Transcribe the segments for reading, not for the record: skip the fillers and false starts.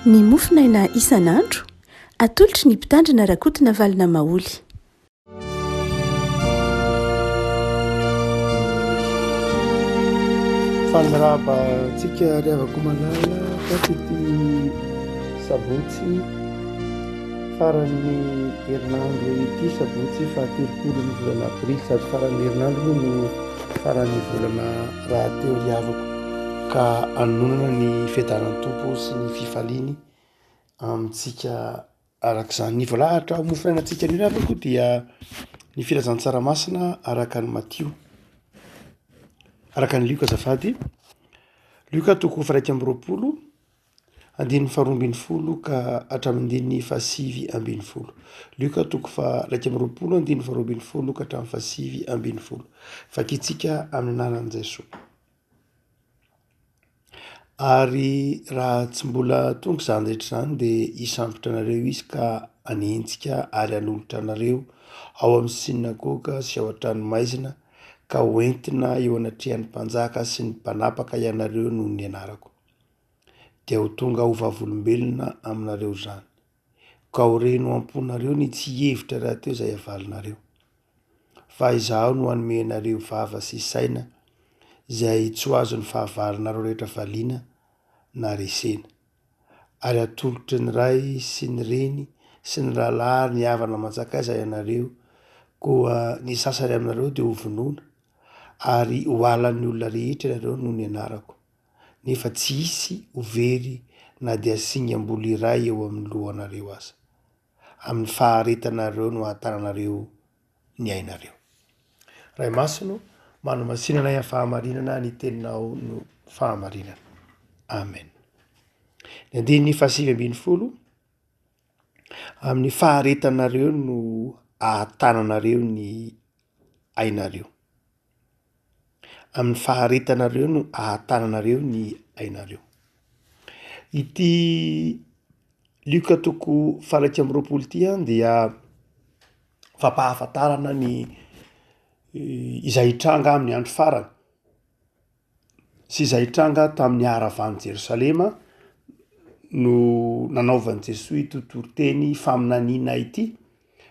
Ny mofinaina isan'andro atolotry ny mpitandrina rakotina valina maoly. Fanaraba tsika riavako malala tatity sabotsy farany herinandro ity sabotsy fahatelopolo ny volana aprily sady farany herinandro no farany volana raha teo riavako ka anonana ny fiadanany tompo sy ny fifaliany amintsika arak'izany. Ny voalahatra mofinainantsika ny riavako dia ny filazan-tsaramasina araka ny Matio araka ny Lioka azafady, Lioka toko faraika amby roapolo andininy faharoambin'ny folo ka hatramin'ny andininy fahasivy ambin'ny folo. Lioka toko faraika amby roapolo andininy faharoambin'ny folo ka hatramin'ny fahasivy ambin'ny folo. Vakitsika amin'ny anaran'i Jesosy. Ary raha tsy mbola tonga izany rehetra izany dia hisambotra anareo izy ka hanenjika ary hanolotra anareo ao amin'ny sinagoga sy ao an-tranomaizina ka hoentina eo anatrehan'ny mpanjaka sy ny mpanapaka ianareo noho ny anarako. Dia ho tonga ho vavolombelona aminareo izany. Ka ho reno amponareo ny tsy hevitra raha teo izay havalinareo. Fa izaho no hanome anareo vava sy saina izay tsy ho azon'ny fahavalinareo rehetra valiana na resena. Ary atolotry ny ray sy ny reny sy ny rahalahy ny havana manjaka azy ianareo, koa ny sasany aminareo dia ho vonoina ary ho halan'ny olona rehetra ianareo noho ny anarako. Nefa tsy hisy ho very na dia singam-bola iray eo amin'ny lohanareo aza. Amin'ny faharetanareo no hahatananareo ny ainareo. Ray Masino, manao masinanay amin'ny fahamarinana ny teninao no fahamarinana. Amen. Ny andininy fahasivy ambin'ny folo, amin'ny faharetanareo no hahatananareo ny ainareo. Amin'ny faharetanareo no hahatananareo ny ainareo. Ity Lioka toko faraika amby roapolo ity dia fampahafantarana ny izay hitranga amin'ny andro farany sy izay hitranga tamin'ny haravan'i Jerosalema no nanaovan'i Jesosy ity toriteny faminaniana ity,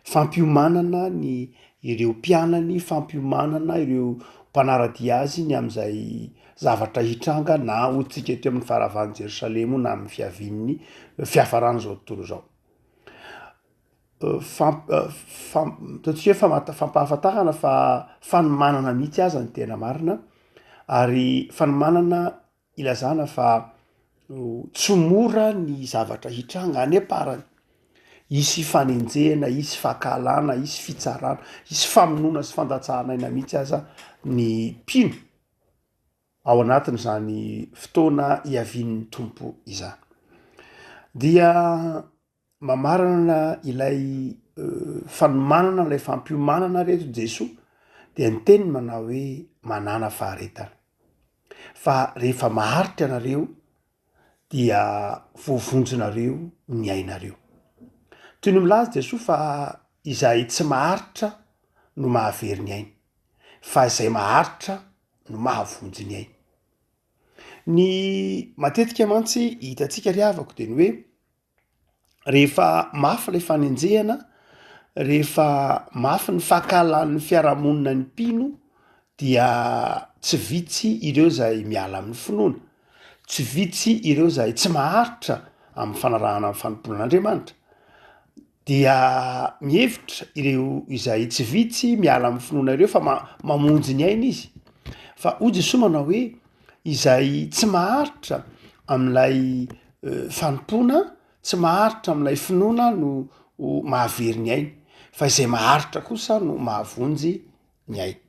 fampiomanana ny ireo mpianany, fampiomanana ireo mpanaradia azy ny amin'izay zavatra hitranga na hotsika eto amin'ny faravan'i Jerosalema na amin'ny fiavin'ny fiafarany zao tontolo zao. Fampahafantarana fa fanomanana mihitsy aza ny tena marina ary fanomanana ilazana fa tsy mora ny zavatra hitranga any am-parany. Hisy fanenjehana, hisy fahakalana, hisy fitsarana, hisy famonoana sy fandatsahana aina mihitsy aza ny mpino ao anatin' izany fotoana hiavian'ny tompo izany. Dia mamarana ilay fanomanana, ilay fampiomanana reto Jesosy dia ny teniny manao hoe manana faharetana. Fa rehefa maharitra anareo dia voavonjinareo ny ainareo. Toy ny milaza Jesosy fa izay tsy maharitra no mahavery ny ainy, fa izay maharitra no mahavonjy ny ainy. Ny matetika mantsy hitantsika riavako dia ny hoe rehefa mafy ilay fanenjehana, rehefa mafy ny fahakalan'ny fiarahamonina ny mpino dia tsy vitsy ireo izay miala amin'ny finoana, tsy vitsy ireo izay tsy maharitra amin'ny fanarahana amin'ny fanompoan'Andriamanitra. Dia mihevitra ireo izay tsy vitsy miala amin'ny finoana ireo fa mamonjy ny aina izy. Fa hoy Jesosy manao hoe izay tsy maharitra amin'ilay fanompoana, tsy maharitra amin'ilay finoana no mahavery ny ainy, fa izay maharitra kosa no mahavonjy ny ainy.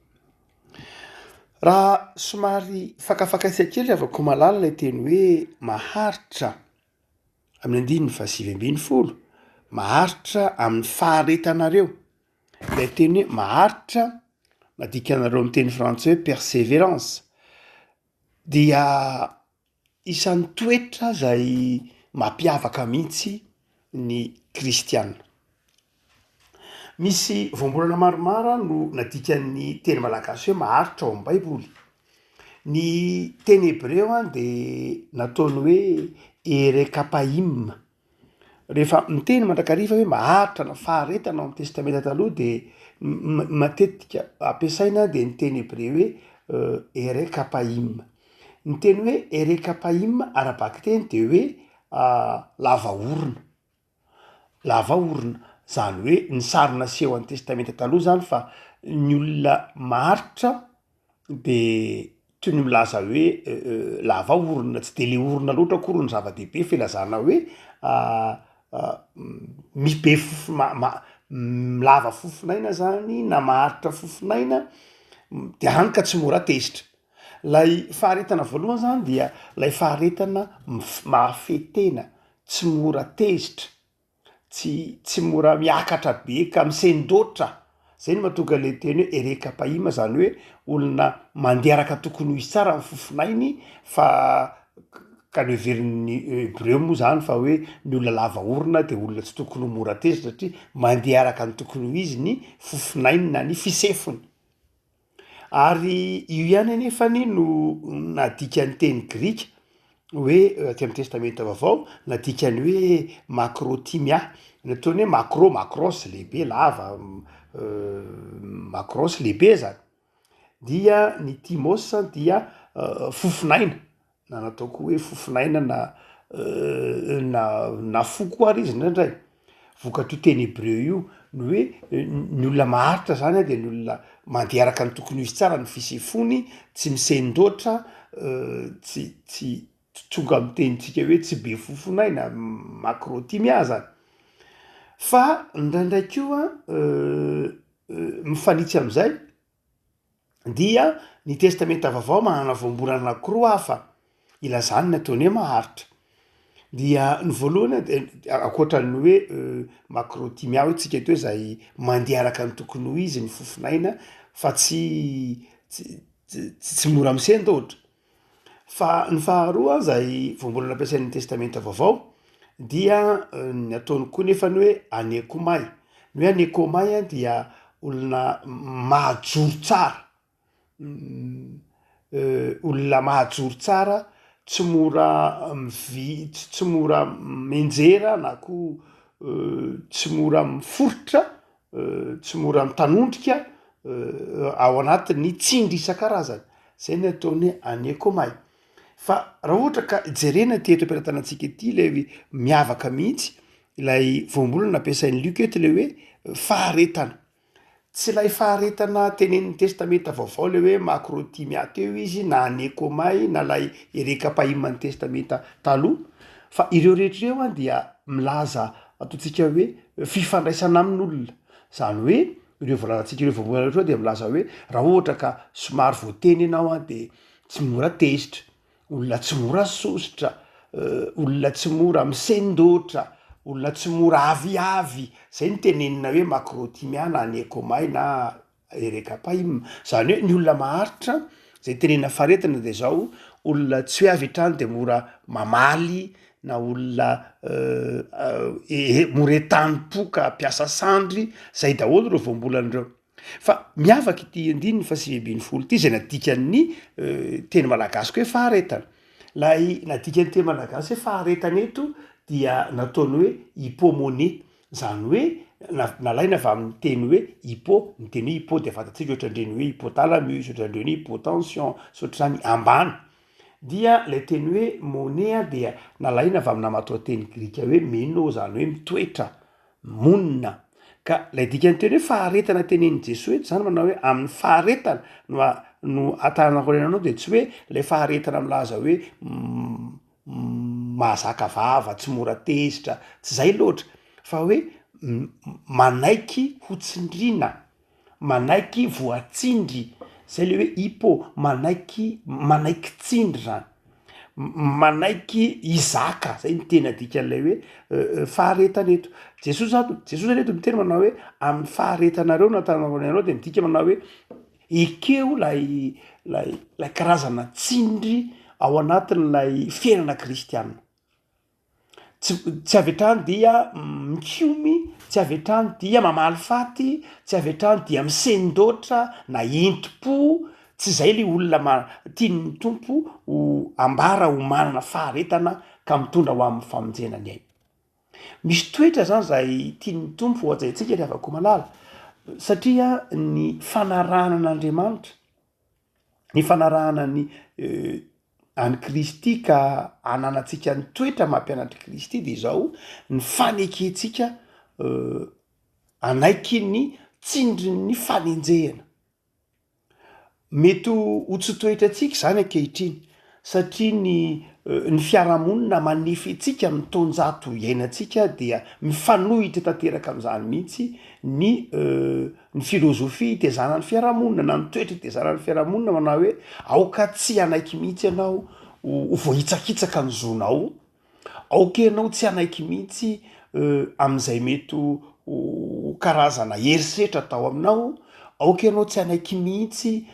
Raha somary fakafakaisika kely avako malala ilay teny hoe maharitra amin'ny andininy fahasivy ambin'ny folo, maharitra amin'ny faharetanareo. Ilay teny hoe maharitra, madikanareo amin'ny teny frantsay hoe persévérance, dia isan'ny toetra izay mampiavaka mihitsy ny kristianina. Misy voambolana maromaro no nadikan'ny teny malagasy hoe maharitra ao amin'ny Baiboly. Ny teny hebreo dia nataony hoe erekapaim. Rehefa miteny mandrakariva hoe maharitra na faharetana amin'ny testamenta taloha de matetika ampiasaina de ny teny hebreo hoe erekapaim. Ny teny hoe erekapaim arabaky teny de hoe lava orona zany hoe ny sary naseho an'ny testamenta taloha zany fa ny olona maharitra de toy ny milaza hoe lava orona, tsy de le orona loatra akory ny zava-dehibe filazana hoe misy be lava fofinaina zany na maharitra fofinaina de hany ka tsy mora tezitra. Lay faharetana voalohany zany dia lay faharetana mahafetena, tsy mora tezitra, tsy mora miakatra be ka misendôtra. Zay ny mahatonga le teny hoe erekapaima, zany hoe olona mandeha araka tokony ho izy tsara ny fofinainy fa ka ny heverin'ny hebreo moa zany fa hoe ny olona lava orona de olona tsy tokony ho mora tezitra satria mandeha araka ny tokony ho izy ny fofinainy na ny fisefony. Ary io ihany anefany no nadikan'ny teny grika hoe aty amin'ny testamenta vaovao nadikany hoe macrotimia, ny ataony hoe macros lehibe lava, macros lehibe zany, dia ny timos dia fofinaina na natao koa hoe fofinaina na fo koa ary izy ndraindray. Vokatry teny hebreo io no hoe ny olona maharitra zany de ny olona mandeha araka ny tokony ho izy tsara ny fisefony, tsy misendôtra, tsy tonga amin'ny tenintsika hoe tsy be fofinaina, macrotimia zany. Fa ndraindray koa mifanitsy am'zay dia ny testamenta vaovao manana voambolana anankiroa hafa ilazany ny ataony hoe maharitra. Dia ny voalohany ankoatran'ny hoe macrotimia hoe tsika hoe zay mandeha araka ny tokony ho izy ny fofinaina fa tsy mora misendôtra. Fa ny faharoa zay voambolana ampiasain'ny testamenta vaovao dia ny ataony koa nefany hoe anekomay. Ny hoe anekomay dia olona mahajoro tsara, olona mahajoro tsara, tsy mora menjera na koa tsy mora miforotra, tsy mora mitanondrika ao anatin'ny tsindry isan-karazany. Zay ny ataony hoe anekomay. Fa raha ohatra ka jerena teto am-piaratanantsika ety lay miavaka mihitsy ilay voambolana ampiasain'ny Luka eto le hoe faharetana. Tsy lay faharetana tenenin'ny testamenta vaovao le hoe macrotimia teo izy na anekomay na lay erekapaima ny testamenta taloha, fa ireo rehetra ireo dia milaza ataontsika hoe fifandraisana amin'olona. Zany hoe ireo voalazantsika ireo voambolana rehetra dia milaza hoe raha ohatra ka somary voateny ianao de tsy mora tezitra, olona tsy mora sositra, olona tsy mora misendôtra, olona tsy mora aviavy. Zay ny tenenina hoe macrotimia na anekomay na erekapaim. Zany hoe ny olona maharitra zay tenenina faharetana de zao olona tsy hoe avy hatrany de mora mamaly na olona mora etanimpoka piasa sandry, zay daholo reo voambolan'ireo. Fa miavaka ity andininy fa 720 ity zay nadikan'ny teny malagasy hoe faharetana. Lay nadikan'ny teny malagasy hoe faharetana eto dia nataony hoe hypomone, zany hoe nalaina avy amin'ny teny hoe hypo, ny teny hoe hypo de fantatsika ohatrandreny hoe hypothalamus, ohatrandreny hoe hypotension, ohatrany ambany. Dia lay teny hoe monea dia nalaina avy amin'ny namatoa teny grika hoe meno, zany hoe mitoetra, monina. Ka lay dikan'ny teny hoe faharetana tenenin' Jesoa eto zany manao hoe amin'ny faharetana no atanako de tsy hoe lay faharetana milaza hoe mahazaka vava, tsy mora tezitra, tsy zay loatra, fa hoe manaiky ho tsindriana, manaiky voatsindry. Zay le hoe hypo, manaiky tsindry zany, manaiky izaka. Zay ny tena dikan'lay hoe faharetana eto. Jesosy zany eto miteny manao hoe amin'ny faharetanareo no atanako anareo, de midika manao hoe ekeo lay karazana tsindry ao anatin'lay fiainana kristianina. Tsy avy hatrany dia mikiomy, tsy avy hatrany dia mamaly faty, tsy avy hatrany dia misendôtra na enti-po, tsy zay le olona tiany tompo ho ambara ho manana faharetana ka mitondra ho amin'ny famonjena ny ainy. Misy toetra zany zay tiany tompo ho ajaintsika ry avako malala, satria ny fanarahana an'Andriamanitra, ny fanarahana ny any Kristy ka ananatsika ny toetra mampianatry Kristy de zao ny faneketsika anaiky ny tsindry ny fanenjehana. Mety ho tsy toetra atsika zany ankehitriny satria ny fiarahamonina manefy antsika ny tonjato iainantsika dia mifanohitra tanteraka am'izany mihitsy ny filôzofia itezana ny fiarahamonina na ny toetra itezana ny fiarahamonina manao hoe aoka tsy anaiky mihitsy ianao ho voahitsakitsaka ny zonao, aoka ianao tsy anaiky mihitsy am'izay mety ho karazana herisetra atao aminao, aoka ianao tsy anaiky mihitsy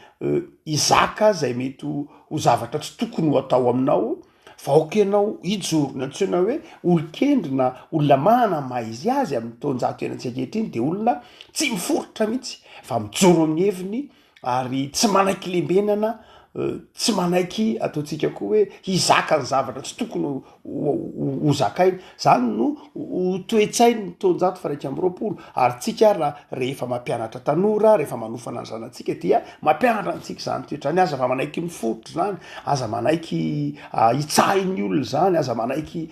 izaka zay mety ho zavatra tsy tokony ho atao aminao, fa aoka ianao hijorona antsoina hoe olon-kendry na olona manana maha izy azy amin'ny taonjato iainantsika ankehitriny de olona tsy miforotra mihitsy fa mijoro amin'ny heviny ary tsy manaiky lembenana, tsy manaiky ataontsika koa hoe hizaka ny zavatra tsy tokony ho zakainy. Zany no toe-tsainy ny taonjato fa 120 ary tsika rehefa mampianatra tanora, rehefa manofana ny zanantsika dia mampianatra antsika zany toetra ny aza fa manaiky miforotra zany, aza manaiky hitsahy ny olona zany, aza manaiky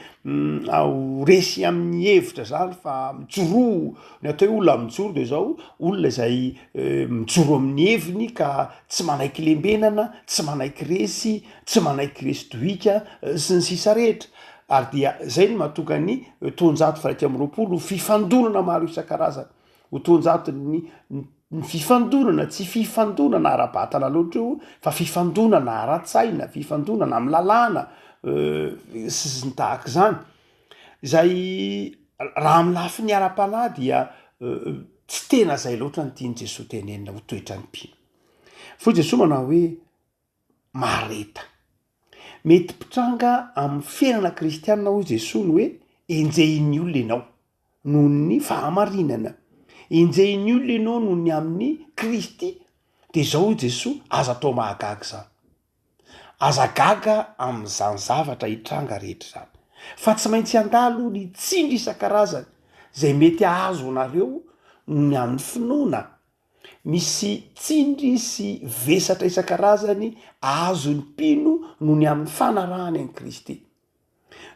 resy amin'ny hevitra zany fa mijoro ny atao hoe olona mijoro de zao olona izay mijoro amin'ny heviny ka tsy manaiky lembenana, tsy manaiky resy, tsy manaiky resy dohika sy ny sisa rehetra. Ary dia zay no mahatonga ny taonjato fa 120 fifandonana maro isan-karazany, ho taonjato ny fifandonana, tsy fifandonana ara-batana loatra io fa fifandonana ara-tsaina, fifandonana amin'ny lalàna sy ny tahaka zany. Zay raha amin'ny lafiny ara-panahy dia tsy tena zay loatra ny tiany Jesosy tenenina ho toetra ny mpino. Fa Jesosy manao hoe mareta. Mety pitranga amin'ny fiainana kristianina ho Jesosy ny hoe enjehin'ny olona ianao noho ny fahamarinana, enjehin'ny olona ianao noho ny amin'ny Kristy. De zao Jesosy aza atao mahagaga zany, aza gaga am'izany zavatra hitranga rehetra zany, fa tsy maintsy andalo ny tsindry isan-karazany zay mety ahazo anareo ny amin'ny finoana. Misy tsindry sy vesatra isan-karazany ahazo ny mpino noho ny amin'ny fanarahany an'i Kristy.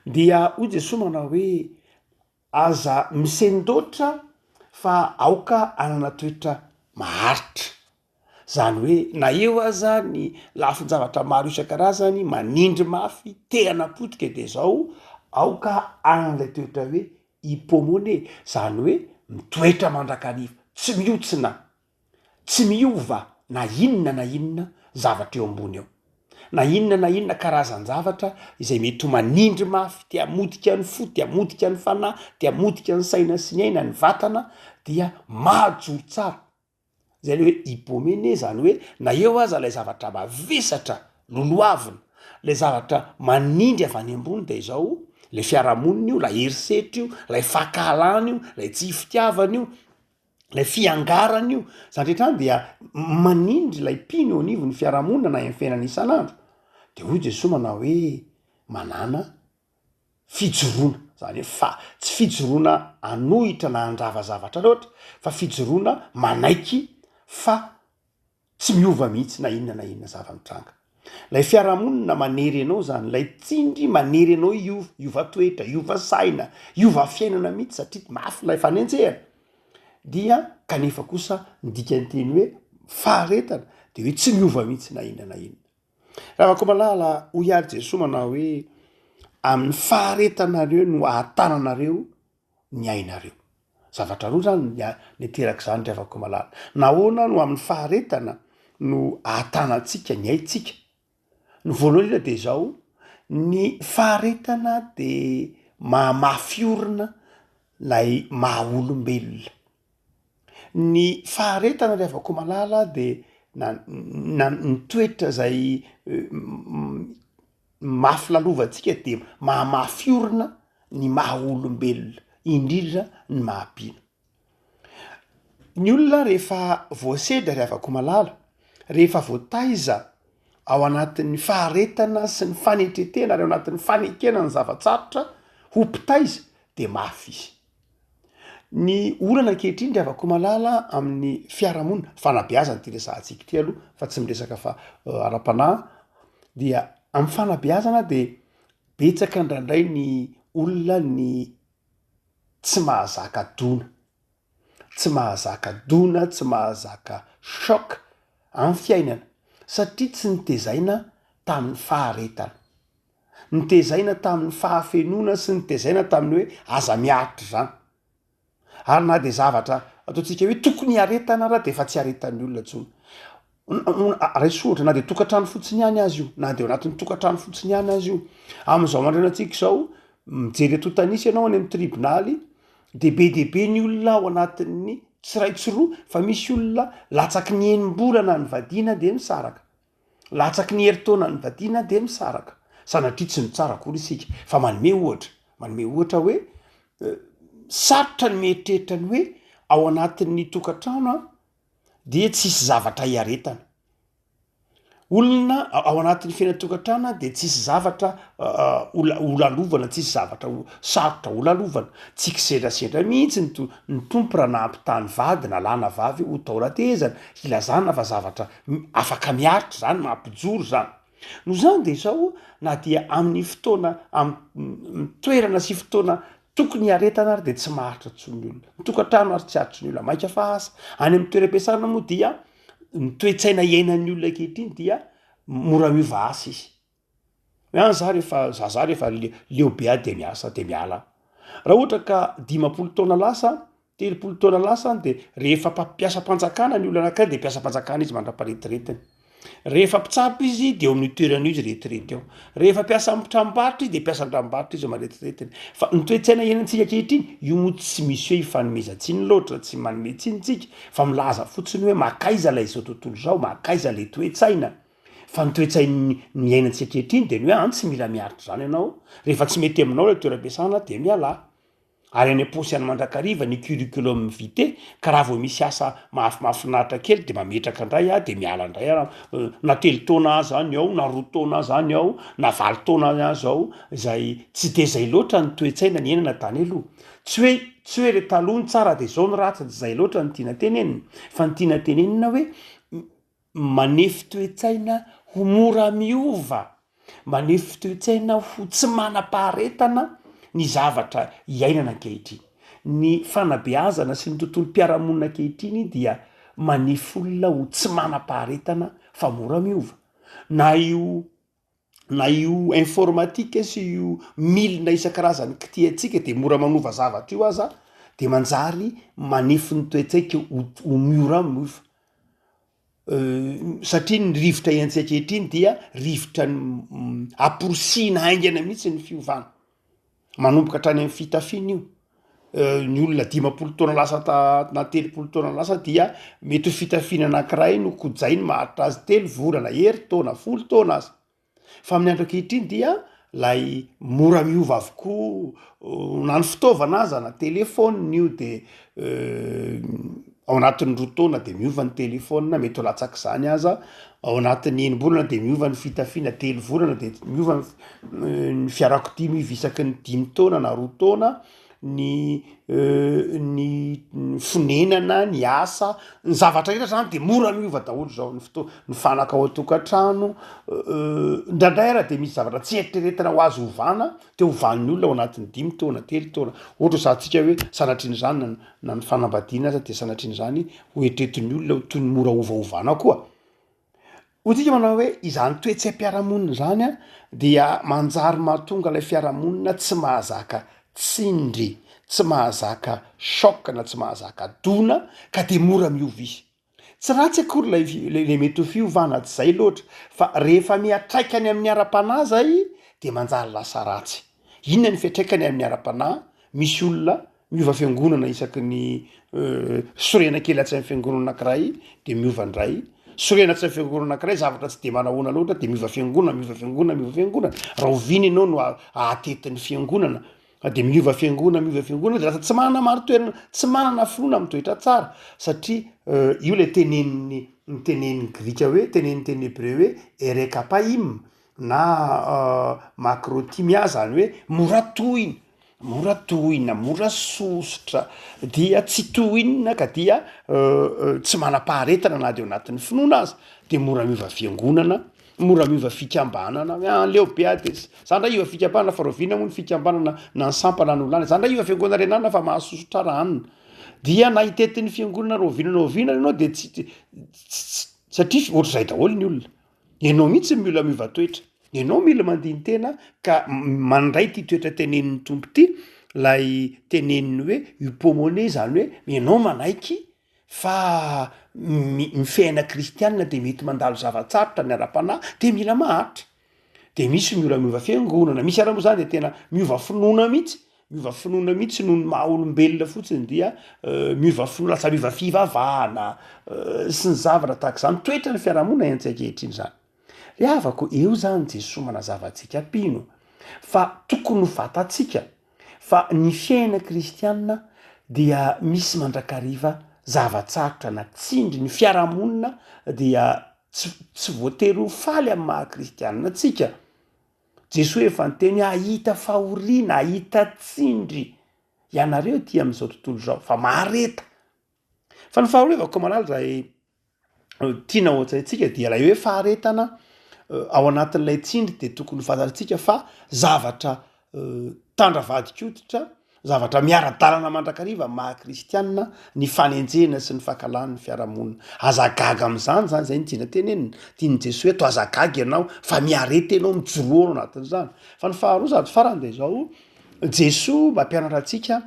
Dia hoy Jesosy manao hoe aza misendotra fa aoka anana toetra maharitra. Zany hoe na eo aza ny lafin-javatra maro isan-karazany manindry mafy te-hanapotika de zao aoka anan'ilay toetra hoe hipomone, zany hoe mitoetra mandrakariva, tsy miotsina, tsy miova na inona zavatra eo ambony eo, na inona karazan-javatra izay mety ho manindry mafy te hamodika ny fo, te hamodika ny fanahy, te hamodika ny saina sy ny aina, ny vatana, dia mahajoro tsara. Zay le hoe hipomene, zany hoe na eo aza lay zavatra mavesatra loloavina, lay zavatra manindry avy any ambony de izao le fiarahamonina io, lay herisetra io, lay fahakalana io, lay tsy fitiavana io, lay fiangarana io, zany rehetrany dia manindry lay mpino eo anivon'ny fiarahamonina na amin'ny fiainana isan'andro. De hoy Jesosy manao hoe manana fijoroana, zany hoe tsy fijoroana anohitra na andrava zavatra loatra, fa fijoroana manaiky fa tsy miova mihitsy na inona zava-mitranga. Lay fiarahamonina manery anao zany, lay tsindry manery anao iova toetra, iova saina, iova fiainana mihitsy satria mafy lay fanenjehana. Dia kanefa kosa ny dikany hoe faharetana de hoe tsy miova mihitsy na inona. Raha vako malala ho iary Jesosy manao hoe amin'ny faharetanareo no ahatananareo ny ainareo. Zavatra roa zany ny teraka zany ry avako malala. Nahoana no amin'ny faharetana no ahatanantsika ny aintsika? Ny voalohany de zao, ny faharetana de mahamafiorina lay maha olombelona. Ny faharetana ry avako malala de ny toetra zay mahafilalovantsika de mahamafiorina ny maha olombelona, indrindra ny mahampino. Ny olona rehefa voasedra ry avako malala rehefa voataiza ao anatin'ny faharetana sy ny fanetretena ary ao anatin'ny fanekena ny zavatsarotra ho mpitaiza de mafy izy. Ny olana ankehitriny riavako malala amin'ny fiarahamonina fanabeazana ty resahantsika ty aloha fa tsy miresaka fa ara-panahy dia amin'ny fanabeazana de betsaka indraindray ny olona ny tsy mahazaka dona, tsy mahazaka dona, tsy mahazaka choc amin'ny fiainana satria tsy nitezaina tamin'ny faharetana, nitezaina tamin'ny fahafenona sy nitezaina tamin'ny hoe aza miaritra zany. Ary na de zavatra ataontsika hoe tokony aretana raha de efa tsy aretan'ny olona ntsony. Raisohatra na de tokantrano fotsiny ihany azy io, na de ao anatin'ny tokantrano fotsiny ihany azy io. Am'izao mandrenantsika zao mijery atotanisy ianao any amin'ny tribonaly de be ny olona ao anatin'ny tsiray tsiroa fa misy olona latsaky ny enim-bolana ny vadiana de misaraka, latsaky ny herintaona ny vadiana de misaraka. Sanatria tsy mitsara akory isika fa manome ohatra hoe sarotra ny mieritreritra ny hoe ao anatin'ny tokantrano de tsisy zavatra iaretana. Olona ao anatin'ny fiainatokantrano de tsisy zavatra olalovana, tsisy zavatra sarotra olalovana. Tsy kisendrasendra mihitsy ny tompo raha nampitany vady na lana vavy ho taoratezana hilazana fa zavatra afaka miaritra zany, mampijoro zany. No zany de zao na dia amin'ny fotoana toerana sy fotoana tokony aretana ary de tsy maharitra tsony olona. Ny tokantrano ary tsy aritry ny olona maika fa asa. Any amin'ny toeram-piasana moa dia ny toe-tsaina iainan'ny olona ankehitriny dia mora miova asa izy. Za rehefa leo be de miasa de miala. Raha ohatra ka 50 taona lasa, 30 taona lasa de rehefa mpiasa-panjakana ny olona anankiray de mpiasa-panjakana izy mandra-paretiretiny. Rehefa mpitsapy izy de eo amin'ny toerana izy retirety eo. Rehefa mpiasa amin'ny tranombarotra izy de mpiasa tranombarotra izy maretriretiny. Fa ny toe-tsaina iainantsika ankehitriny io moa tsy misy hoe ifanomezantsiny loatra, tsy manome tsinitsika fa milaza fotsiny hoe makaiza lay zao tontolo zao, makaiza lay toe-tsaina. Fa ny toe-tsainy ny iainantsika ankehitriny de ny hoe tsy mila miaritra zany ianao. Rehefa tsy mety aminao lay toeram-piasana de miala. Ary any am-paosy any mandrakariva ny curriculum vitae ka raha vao misy asa mahafinaritra kely de mametraka indray de miala indray na 3 taona azy zany ao, na 2 taona zany ao, na 4 taona azy ao, izay tsy de zay loatra ny toe-tsaina ny iainana tany aloha. Tsy hoe re taloha ny tsara de zao ny ratsy, zay loatra ny tiana tenenina, fa ny tiana tenenina hoe manefy toe-tsaina ho mora miova, manefy toe-tsaina ho tsy manam-paharetana ny zavatra iainana ankehitriny. Ny fanabeazana sy ny tontolom-piarahamonina ankehitriny dia manefy olona ho tsy manam-paharetana fa mora miova. Na io informatika sy io milina isan-karazany kitiatsika de mora manova zavatra io aza de manjary manefy ny toe-tsaika ho mora miova. Satria ny rivotra iaintsika ankehitriny dia rivotra aporosina aingana mihitsy ny fiovana. Manomboka hatrany amin'ny fitafiana io. Ny olona 50 taona lasa na 30 taona lasa dia mety ho fitafiana anankiray no kojainy maharitra azy 3 volana, herintaona, 10 taona azy. Fa amin'ny andro ankehitriny dia lay mora miova avokoa na ny fitaovana aza na telefona io de ao anatin'ny 2 taona de miova ny telefona, mety ho latsaky zany aza. Ao anatin'ny 9 volana de miova ny fitafiana, 3 volana de miova ny fiarakodia miova isaky ny 5 taona na 2 taona. Ny fonenana, ny asa, ny zavatra rehetra zany de mora miova daholo zao. Ny fanaka ao an-tokantrano, ndraindray ara de misy zavatra tsy eritreretina ho azo ovana de ovan'ny olona ao anatin'ny 5 taona, 3 taona. Ohatra zantsika hoe sanatriany zany na ny fanambadiana aza de sanatriany zany ho eritreretin'ny olona toy ny mora ovaovana koa. Hotsika manao hoe izany toe-tsaim-piarahamonina zany dia manjary mahatonga lay fiarahamonina tsy mahazaka tsindry, tsy mahazaka choc na tsy mahazaka dona ka de mora miova izy. Tsy ratsy akory lay mety ho fiovana tsy zay loatra fa rehefa miatraikany amin'ny ara-panahy zay de manjary lasa ratsy. Inona ny fiatraikany amin'ny ara-panahy? Misy olona miova fiangonana isaky ny sorena kely atsy amin'ny fiangonana anankiray de miova indray. Sorena atsy amin'ny fiangonana anankiray zavatra tsy de manahoana loatra de miova fiangonana. Raha oviana ianao no ahatetin'ny fiangonana de miova fiangonana de lasa tsy manana maro toerana tsy manana finoana amy toetra tsara satria io le teneniny grika hoe teneniteny hebreo hoe erekapaim na macrotimia zany hoe mora tohina mora sosotra dia tsy tohinina ka dia tsy mana-paharetana na de ao anatin'ny finoana azy de mora miova fiangonana mora miova fikambanana leo be a de zany ndra iova fikambanana fa rovina moa ny fikambanana na ny sampana ny olana zany ndra iova fiangonana renanina fa mahasosotra ranona dia na hitetin'ny fiangonana rovinana ianao de tsy satria ohatrzay daholo ny olona ianao mihitsy mila miova toetra ianao mila mandiny tena ka mandray ty toetra tenenin'ny tompo ty lay teneniny hoe upomone zany hoe ianao manaiky fa mifiaina kristianina de mety mandalo zavatsarotra ny ara-panahy de mila maharitra de misy mila miova fiangonana misy ara moa zany de tena miova finoana mihitsy noho ny maha olombelona fotsiny dia miova finoana lasa miova fivavahana sy ny zavatra tahaka zany toetra ny fiarahamonina entsakehitriny zany ry avako eo zany Jesosy manazavatsika pino fa tokony ho vatatsika fa ny fiaina kristianina dia misy mandrakariva zavatsarotra na tsindry ny fiarahamonina dia tsy voatery ho faly amin'ny maha kristianina tsika Jesosy efa nyteny ahita fahoriana ahita tsindry ianareo ty am'izao tontolo zao fa mahareta fa ny faharoevako malala zay tiana ohatsaitsika dia lay hoe faharetana ao anatin'ilay tsindry de tokony ho fantatsika fa zavatra tandravadikotitra zavatra miara-dalana mandrakariva maha kristianina ny fanenjena sy ny fankalan'ny fiarahamonina azagaga am'zany zany zay nytiana tenenina tiany Jesosy hoe to azagaga ianao fa miareta ianao mijoroano anatin'izany fa ny faharoa sady farany de zao Jesosy mampianatra atsika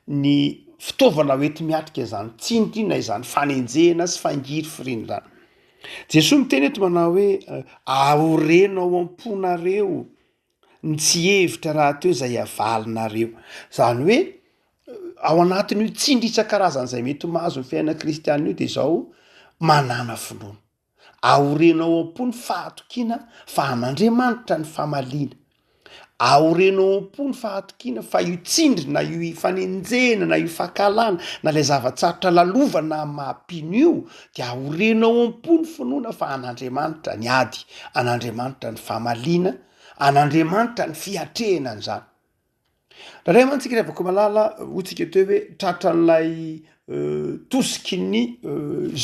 ny fitaovana hoety miatrika zany tsindry na izany fanenjena sy fangiry firiny zany Jesosy miteny eto manao hoe aorenao amponareo ny tsy hevitra raha teo zay avalinareo zany hoe ao anatin'io tsindry isan-karazany zay mety mahazo ny fiaina kristianina io de zao manana finoana aorenao am-pony fahatokiana fa an'Andriamanitra ny famaliana aorenao am-pony fahatokiana fa io tsindry na io fanenjena na io fankalana na lay zavatsarotra lalovana mampino io de aorenao am-pony finoana fa an'Andriamanitra ny ady an'Andriamanitra ny famaliana an'Andriamanitra ny fiatrehana an'izany raharay mantsika rehavako malala hotsika teo hoe tratran'lay tosiky ny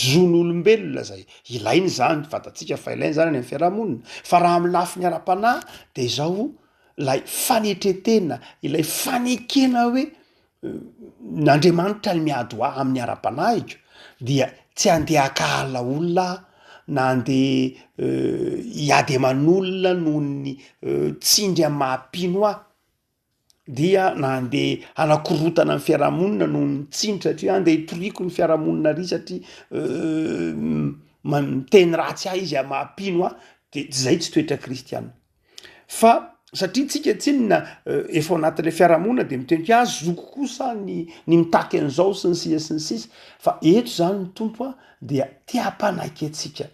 zon'olombelona zay ilainy zany fatatsika fa ilainy zany any amin'ny fiarahamonina fa raha amy lafiny ara-panahy de zao lay fanetretena ilay fanekena hoe n'Andriamanitra ny miady ho ahy amin'ny ara-panahiko dia tsy andeha akala olona na andeha hiady aman'olona noho ny tsindry amin'ny mahampino ahy dia na andeha anakorotana amin'ny fiarahamonina noho ny tsindry satria andeha hitoriko ny fiarahamonina ry satria miteny ratsy ahy izy amin'ny mahampino ahy de zay tsy toetra kristianina fa satria tsika tsinona efa ao anatin'le fiarahamonina de miteny hoe zoko kosa ny mitaky an'izao sy ny sisa sy ny sisa fa eto zany ny tompo a dia tia-panaika atsika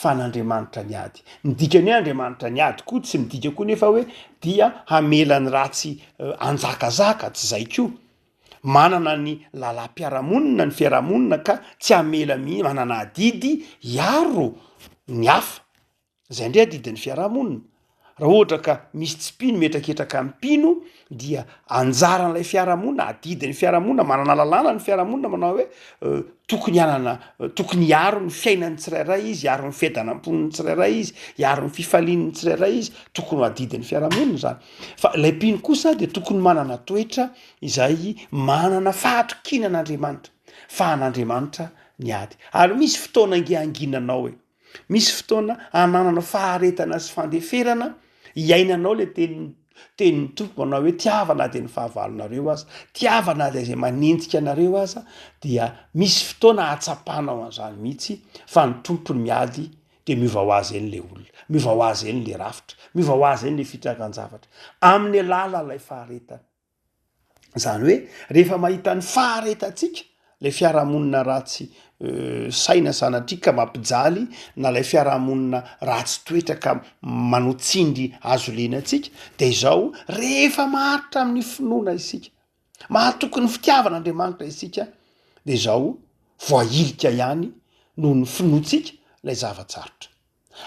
fa n'Andriamanitra ny ady midikany hoe Andriamanitra ny ady koa tsy midika koa nefa hoe dia hamelany ratsy anjakazaka tsy zay koa manana ny lalam-piarahamonina ny fiarahamonina ka tsy hamela manana adidy iaro ny hafa zay ndray adidin'ny fiarahamonina raha ohatra ka misy tsipino metraketraka amin'ny pino dia anjaran'ilay fiarahamonina adidin'ny fiarahamonina manana lalàna ny fiarahamonina manao hoe tokony iaro ny fiainany tsirairay izy iaro ny fiadanam-poniny tsirairay izy iaro ny fifalininy tsirairay izy tokony ho adidin'ny fiarahamonina zany fa ilay pino kosa de tokony manana toetra izay manana fahatrokina an'Andriamanitra fa an'Andriamanitra ny ady ary misy fotoana angeanginanao hoe misy fotoana ananana faharetana sy fandeferana iainanao le tenin'ny tompo manao hoe tiavana de ny fahavalonareo aza tiavana de zay manenjika anareo aza dia misy fotoana atsapanao an'izany mihitsy fa ny tompony miady de miova ho azy eny le olona miova ho azy eny le rafitra miova ho azy eny le fitrakan-javatra amin'ny alala lay faharetana zany hoe rehefa mahita ny faharetatsika lay fiarahamonina ratsy saina sanatria ka mampijaly na lay fiarahamonina ratsy toetra ka manotsindry azo lenantsika de izao rehefa maharitra amin'ny finoana isika mahatokony fitiavan'andriamanitra isika de zao voailika ihany noho ny finoantsika lay zavatsarotra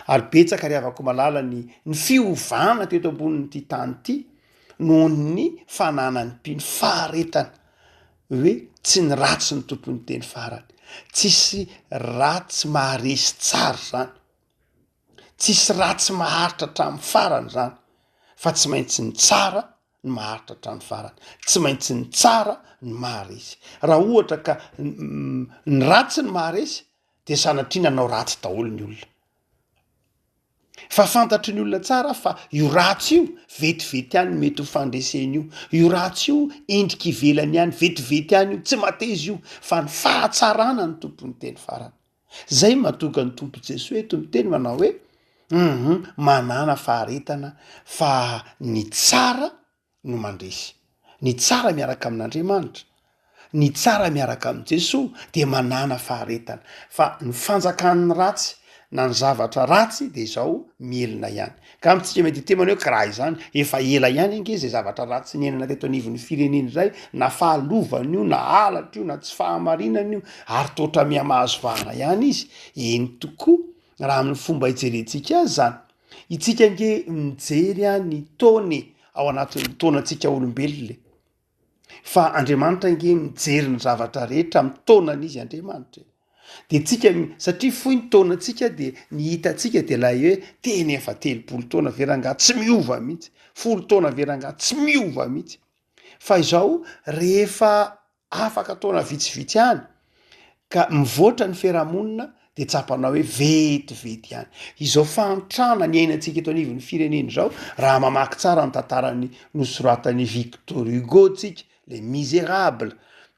ary betsaka ry avako malala ny fiovana teto amboninyity tany ity noho ny fananany mpiny faharetana hoe tsy ny ratsy ny tompony teny farany tsisy ratsy maharesy tsara zany tsisy ratsy maharitra hatramin'ny farany zany fa tsy maintsy ny tsara ny maharitra hatramin'ny farany tsy maintsy ny tsara ny maharesy raha ohatra ka ny ratsy ny maharesy de sanatria nanao ratsy daholo ny olona fa fantatry ny olona tsara fa io ratsy io vetivety ihany mety ho fandreseny io ratsy io endriky ivelany ihany vetivety ihany io tsy matezy io fa ny fahatsarana ny tompony teny farany zay mahatonga ny tompo Jesosy eto miteny manao hoe manana faharetana fa ny tsara no mandresy ny tsara miaraka amin'Andriamanitra ny tsara miaraka amin'i Jesosy de manana faharetana fa ny fanjakan'ny ratsy na ny zavatra ratsy de zao mielina ihany ka amitsika mety temany hoe karaha izany efa ela ihany ange zay zavatra ratsy nienana teto anivon'ny fireneny zay na fahalovany io na alatra io na tsy fahamarinana io ary totra miamahazo vahana ihany izy eny tokoa raha amin'ny fomba hijerentsika azy zany itsika nge mijery ny taony ao anatin'ny taonantsika olombelona fa Andriamanitra nge mijery ny zavatra rehetra amin'ny taonan'izy Andriamanitra de tsika satria fohy ny taonantsika de ny hitatsika de lay hoe teny efa 30 taona veranga tsy miova mihitsy 10 taona veranga tsy miova mihitsy fa izao rehefa afaka taona vitsivitsy ihany ka mivoatra ny fiarahamonina de tsapanao hoe vetivety ihany izao fahantrana ny ainantsika eto anivon'ny fireneny zao raha mamaky tsara ny tantarany nosoratany Victor Hugo tsika les misérables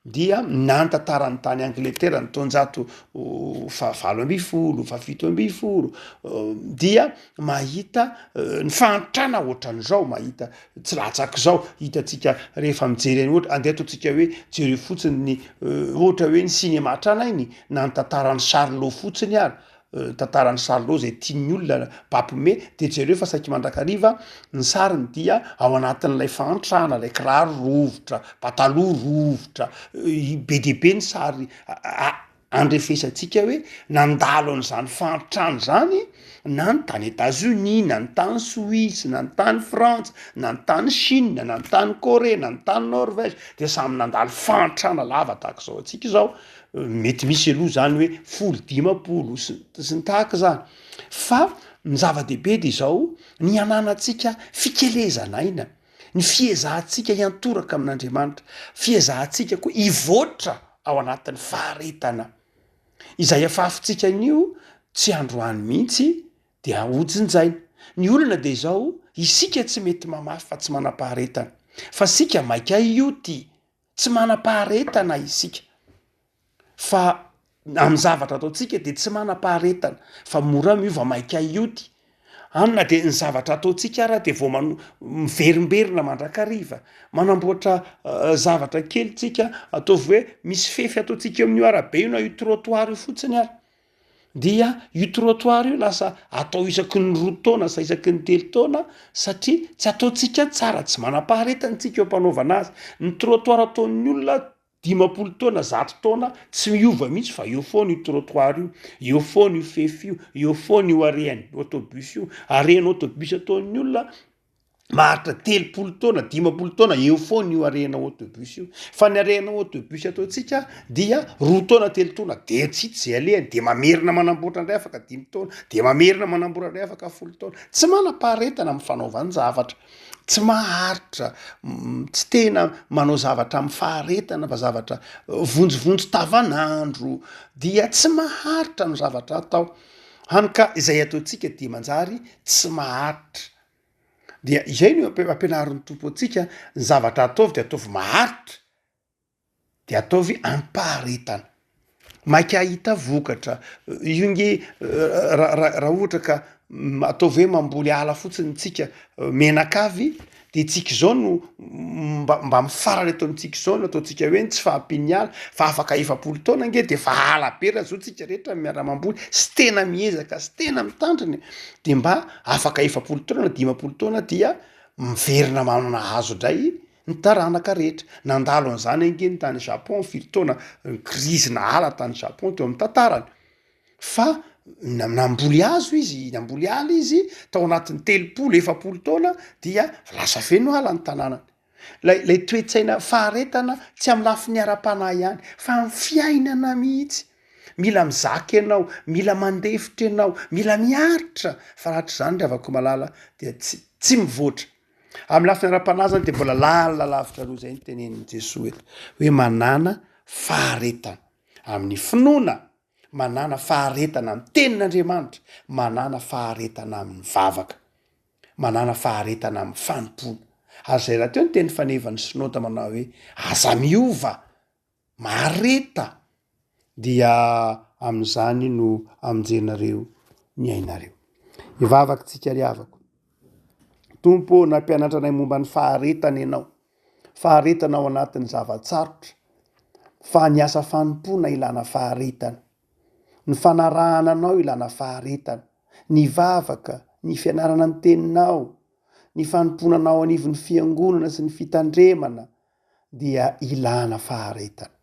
dia nantantarany tany Angletera ny taonjato 17 dia mahita ny fahantrana ohatran'izao mahita tsy latsaky zao hitatsika rehefa mijery any ohatra andeha ataotsika hoe jery fotsiny ny ohatra hoe ny cinéma tranainy na ny tantarany Charlot fotsiny ary tantarany Charlot zay tian'ny olona papome de jereo fa saika mandrakariva ny sariny dia ao anatin'ilay fahantrana lay kiraro rovotra pataloha rovotra be de be ny sary andrefesantsika hoe nandalo an'izany fahantrana zany na ny tany États-Unis na ny tany Suisse na ny tany Frantsa na ny tany Chine na ny tany Corée na ny tany Norvège de samy nandalo fahantrana lava tahaka zao atsika zao mety misy aloha zany hoe 10 sy ny tahaka zany fa ny zava-dehibe de zao ny ananatsika fikelezanaina ny fiezahantsika hiantoraka amin'Andriamanitra fiezahantsika koa ivoatra ao anatin'ny faharetana izay afafontsika an'io tsy androany mihitsy de ahojinjaina ny olona de zao isika tsy mety mamafy fa tsy manam-paharetana fa sika maika io ty tsy manam-paharetana isika fa amin'ny zavatra ataotsika de tsy manam-paharetana fa mora miova maika io ty anina de ny zavatra ataotsika ara de vao miverimberina mandrakariva manamboatra zavatra kely tsika ataovy hoe misy fefy ataotsika eo amin'io arabe io na io trottoir io fotsiny ary dia io trottoir io lasa atao isaky ny 2 taona sa isaky ny 3 taona satria tsy ataotsika tsara tsy manam-paharetana tsika eo ampanaovana azy ny trottoir ataon'ny olona 50 taona 100 taona tsy miova mihitsy fa eo foana io trottoir io eo foana io fefy eo foana io areany autobus io arena autobus ataon'ny olona maharitra 30 taona 50 taona eo foana io arena autobus io fa ny arena autobus ataotsika dia 2 taona 3 taona de tsy zay alehany de mamerina manamboatra ndray afaka 5 taona de mamerina manamboatra ndray afaka 10 taona tsy manam-paharetana amin'ny fanaovany zavatra tsy maharitra tsy tena manao zavatra amin'ny faharetana fa zavatra vonjovonjo tavanandro dia tsy maharitra ny zavatra atao hany ka izay ataotsika de manjary tsy maharitra dia izay no ampianarin'ny tompo atsika ny zavatra ataovy de ataovy maharitra de ataovy ampaharetana maika hita vokatra io nge raha ohatra ka ataovy hoe mamboly ala fotsiny tsika menakavy de tsika zao no mba mifarany atao amitsika zao no ataotsika hoe tsy fahampiny ala fa afaka 7 taona nge de fa ala be raha zao tsika rehetra miara-mamboly sy tena miezaka sy tena mitandriny de mba afaka 7 taona na 50 taona dia miverina manana hazo ndray ny taranaka rehetra nandalo an'izany ange ny tany Japon firy taona krizina ala tany Japon teo amin'ny tantarany fa namboly hazo izy namboly ala izy tao anatin'ny 7 taona dia lasa feno ala ny tanànany lay toetsaina faharetana tsy amy lafiny ara-panahy ihany fa amin'ny fiainana mihitsy mila mizaka ianao mila mandefitra ianao mila miaritra fa rahatr' zany ravako malala dia tsy mivoatra amin'ny lafiny ara-panahy zany de mbola lalina lavitra aloha zay ny tenenin' Jesosy eto hoe manana faharetana amin'ny finoana manana faharetana amin'ny tenin'Andriamanitra manana faharetana amin'ny vavaka manana faharetana amin'ny fanompona ary zay raha teo ny teny fanevany synota manao hoe aza miova mareta dia amin'izany no amonjenareo ny ainareo ivavaka tsika ry havako tompo nampianatra anay momba ny faharetana ianao faharetana ao anatin'ny zavatsarotra fa ny asa fanompona ilana faharetana ny fanarahana anao ilana faharetana ny vavaka ny fianarana ny teninao ny fanomponanao anivon'ny fiangonana sy ny fitandremana dia ilana faharetana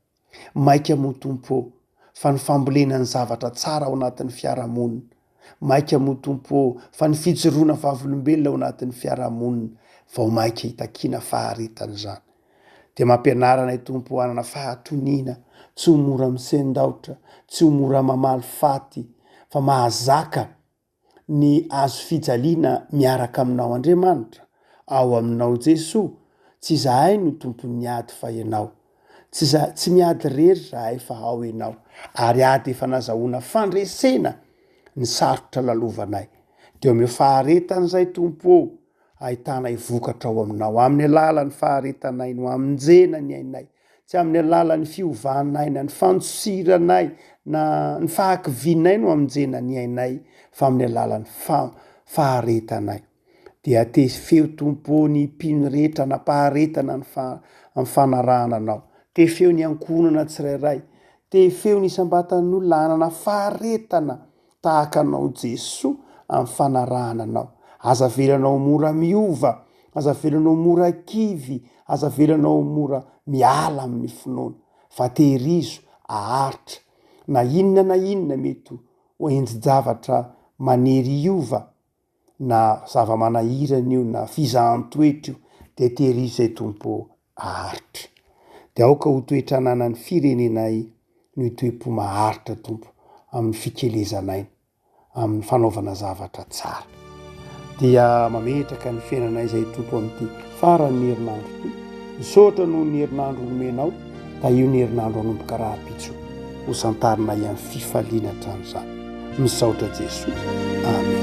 maika mo tompo fa ny fambolena ny zavatra tsara ao anatin'ny fiarahamonina maika mo tompo fa ny fijoroana vavolombelona ao anatin'ny fiarahamonina vao maika hitakina faharetana zany de mampianaranay tompo hanana fahatoniana tsy ho mora misendaotra tsy ho mora mamaly faty fa mahazaka ny azo fijaliana miaraka aminao Andriamanitra ao aminao Jesosy tsy zahay no tompony ady fa ianao tsy miady rery zahay fa ao ianao ary ady efa nazahoana fandresena ny sarotra lalovanay de eo faharetana zay tompo ahitana ivokatra ao aminao amin'ny alalan'ny faharetanay no amonjena ny ainay tsy amin'ny alalan'ny fiovanay na ny fanosiranay na ny fahakivinay no amonjena ny ainay fa amin'ny alalan'ny faharetanay dia te feo tompo ny mpino rehetra napaharetana amin'ny fanarahana anao te feo ny ankonana tsirairay te feo ny isam-batan'olona hanana faharetana tahaka anao Jesosy amin'ny fanarahana anao aza velanao mora miova aza velanao mora kivy aza velanao mora miala amin'ny finoana fa tehirizo aharitra na inona mety ho enjy-javatra manery iova na zava-manahirana io na fizahan-toetra io de tehirizo zay tompo aharitra de aoka ho toetra ananan'ny firenenay no toe-po maharitra tompo amin'ny fikelezanay amin'ny fanaovana zavatra tsara dia mametraka ny fiainanay zay tompo amin'ity faran'ny herinandro ty misaotra noho ny herinandro nomenao da io ny herinandro anomboka raha pitso ho santarina ihany fifaliana hatramin'izany misaotra Jesosy amen